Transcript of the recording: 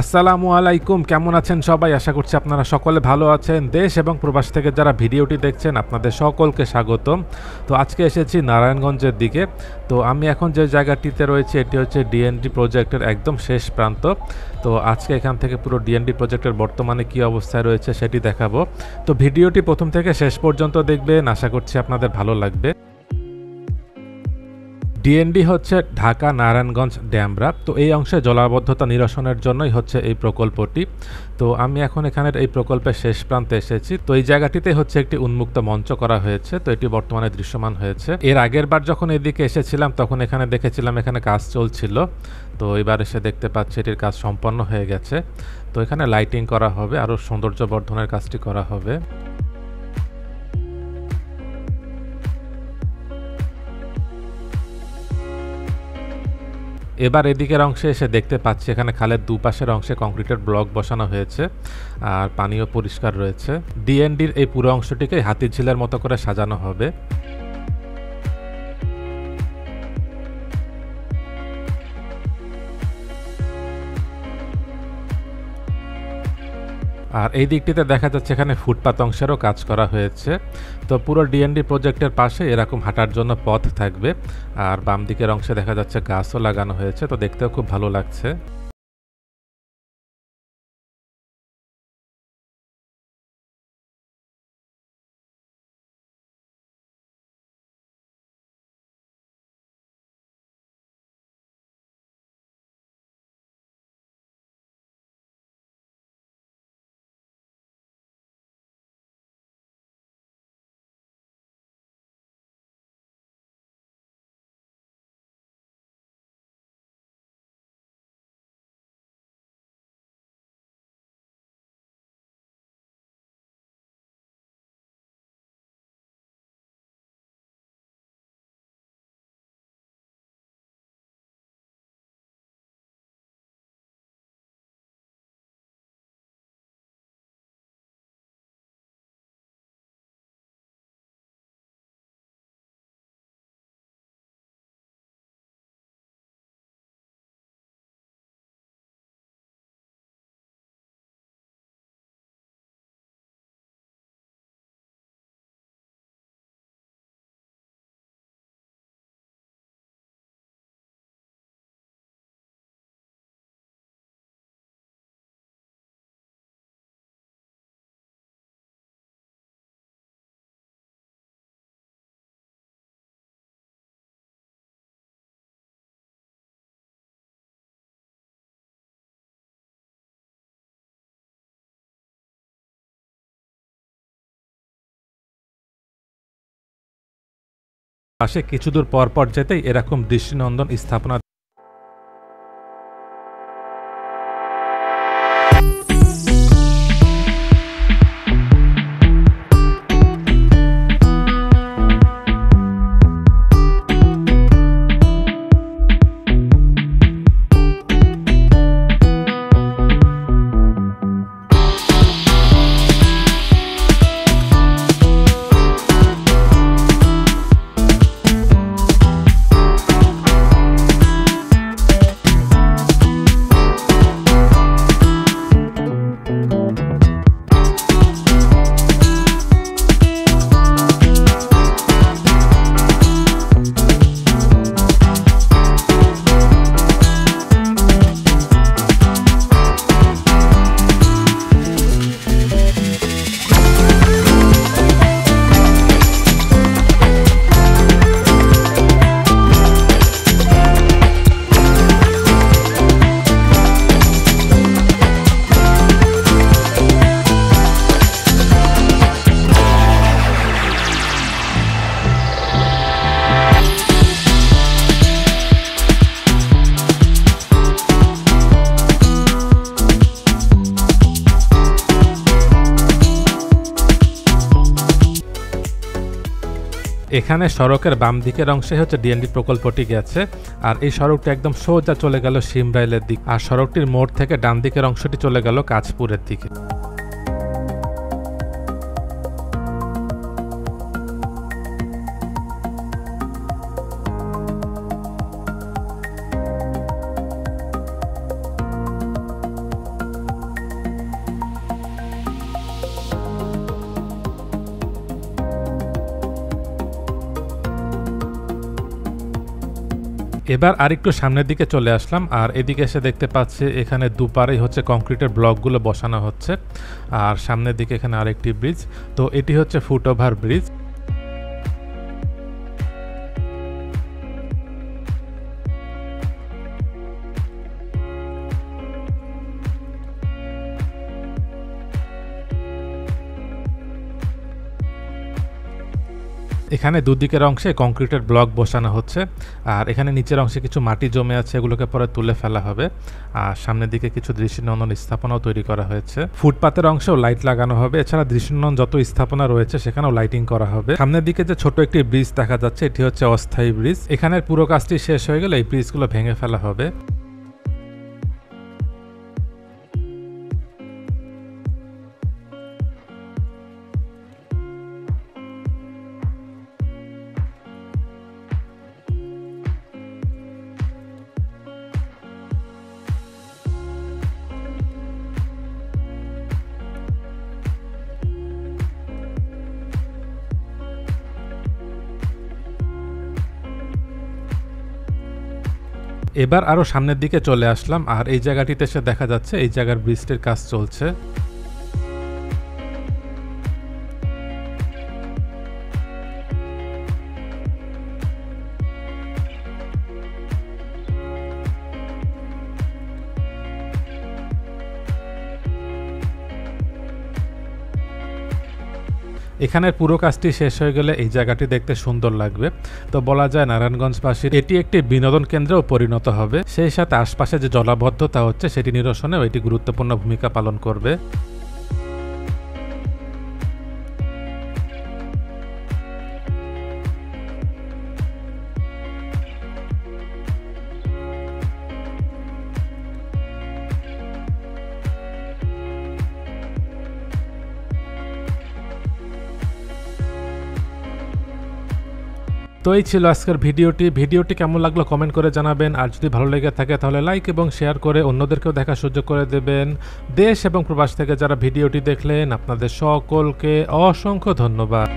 আসসালামু আলাইকুম, কেমন আছেন সবাই? আশা করছি আপনারা সকলে ভালো আছেন। দেশ এবং প্রবাস থেকে যারা ভিডিওটি দেখছেন আপনাদের সকলকে স্বাগতম। তো আজকে এসেছি নারায়ণগঞ্জের দিকে। তো আমি এখন যে জায়গাটিতে রয়েছি এটি হচ্ছে ডিএনডি প্রজেক্টের একদম শেষ প্রান্ত। তো আজকে এখান থেকে পুরো ডিএনডি প্রজেক্টের বর্তমানে কী অবস্থায় রয়েছে সেটি দেখাবো। তো ভিডিওটি প্রথম থেকে শেষ পর্যন্ত দেখবেন, আশা করছি আপনাদের ভালো লাগবে। ডিএনডি হচ্ছে ঢাকা নারায়ণগঞ্জ ড্যামরা। তো এই অংশে জলাবদ্ধতা নিরসনের জন্যই হচ্ছে এই প্রকল্পটি। তো আমি এখন এখানের এই প্রকল্পের শেষ প্রান্তে এসেছি। তো এই জায়গাটিতে হচ্ছে একটি উন্মুক্ত মঞ্চ করা হয়েছে। তো এটি বর্তমানে দৃশ্যমান হয়েছে। এর আগের বার যখন এদিকে এসেছিলাম তখন এখানে দেখেছিলাম এখানে কাজ চলছিল। তো এবার এসে দেখতে পাচ্ছি এটির কাজ সম্পন্ন হয়ে গেছে। তো এখানে লাইটিং করা হবে, আরও সৌন্দর্য বর্ধনের কাজটি করা হবে। এবার এদিকের অংশে এসে দেখতে পাচ্ছি এখানে খালের দুপাশের অংশে কংক্রিটের ব্লক বসানো হয়েছে আর পানিও পরিষ্কার রয়েছে। ডিএনডির এই পুরো অংশটিকে হাতিঝিলের মতো করে সাজানো হবে। আর এই দিকটিতে দেখা যাচ্ছে এখানে ফুটপাত অংশেরও কাজ করা হয়েছে। তো পুরো ডিএনডি প্রজেক্টের পাশে এরকম হাঁটার জন্য পথ থাকবে। আর বাম দিকের অংশে দেখা যাচ্ছে গাছও লাগানো হয়েছে, তো দেখতেও খুব ভালো লাগছে। পাশে কিছু দূর পর পর যেতেই এরকম দৃষ্টিনন্দন স্থাপনা। এখানে সড়কের বাম দিকের অংশে হচ্ছে ডিএনডি প্রকল্পটি গেছে। আর এই সড়কটি একদম সোজা চলে গেল শিমরাইলের দিক। আর সড়কটির মোড় থেকে ডান দিকের অংশটি চলে গেল কাঁচপুরের দিকে। এবার আরেকটু সামনের দিকে চলে আসলাম, আর এদিকে এসে দেখতে পাচ্ছি এখানে দুপারেই হচ্ছে কংক্রিটের ব্লকগুলো বসানো হচ্ছে, আর সামনের দিকে এখানে আরেকটি ব্রিজ। তো এটি হচ্ছে ফুটওভার ব্রিজ। এখানে দুদিকের অংশে কংক্রিটের ব্লক বসানো হচ্ছে, আর এখানে নিচের অংশে কিছু মাটি জমে আছে, এগুলোকে পরে তুলে ফেলা হবে। আর সামনের দিকে কিছু দৃষ্টিনন্দন স্থাপনাও তৈরি করা হয়েছে। ফুটপাতের অংশেও লাইট লাগানো হবে, এছাড়া দৃষ্টিনন্দন যত স্থাপনা রয়েছে সেখানেও লাইটিং করা হবে। সামনের দিকে যে ছোট একটি ব্রিজ দেখা যাচ্ছে, এটি হচ্ছে অস্থায়ী ব্রিজ। এখানের পুরো কাজটি শেষ হয়ে গেলে এই ব্রিজগুলো ভেঙে ফেলা হবে। এবার আরো সামনের দিকে চলে আসলাম, আর এই জায়গাটিতে এসে দেখা যাচ্ছে এই জায়গার ব্রিজটির কাজ চলছে। এখানের পুরো কাজটি শেষ হয়ে গেলে এই জায়গাটি দেখতে সুন্দর লাগবে। তো বলা যায় নারায়ণগঞ্জবাসীর এটি একটি বিনোদন কেন্দ্রেও পরিণত হবে, সেই সাথে আশপাশে যে জলাবদ্ধতা হচ্ছে সেটি নিরসনেও এটি গুরুত্বপূর্ণ ভূমিকা পালন করবে। তো এই ছিল আজকের ভিডিওটি কেমন লাগলো কমেন্ট করে জানাবেন, আর যদি ভালো লেগে থাকে তাহলে লাইক এবং শেয়ার করে অন্যদেরকেও দেখার সুযোগ করে দেবেন। দেশ এবং প্রবাস থেকে যারা ভিডিওটি দেখলেন আপনাদের সকলকে অসংখ্য ধন্যবাদ।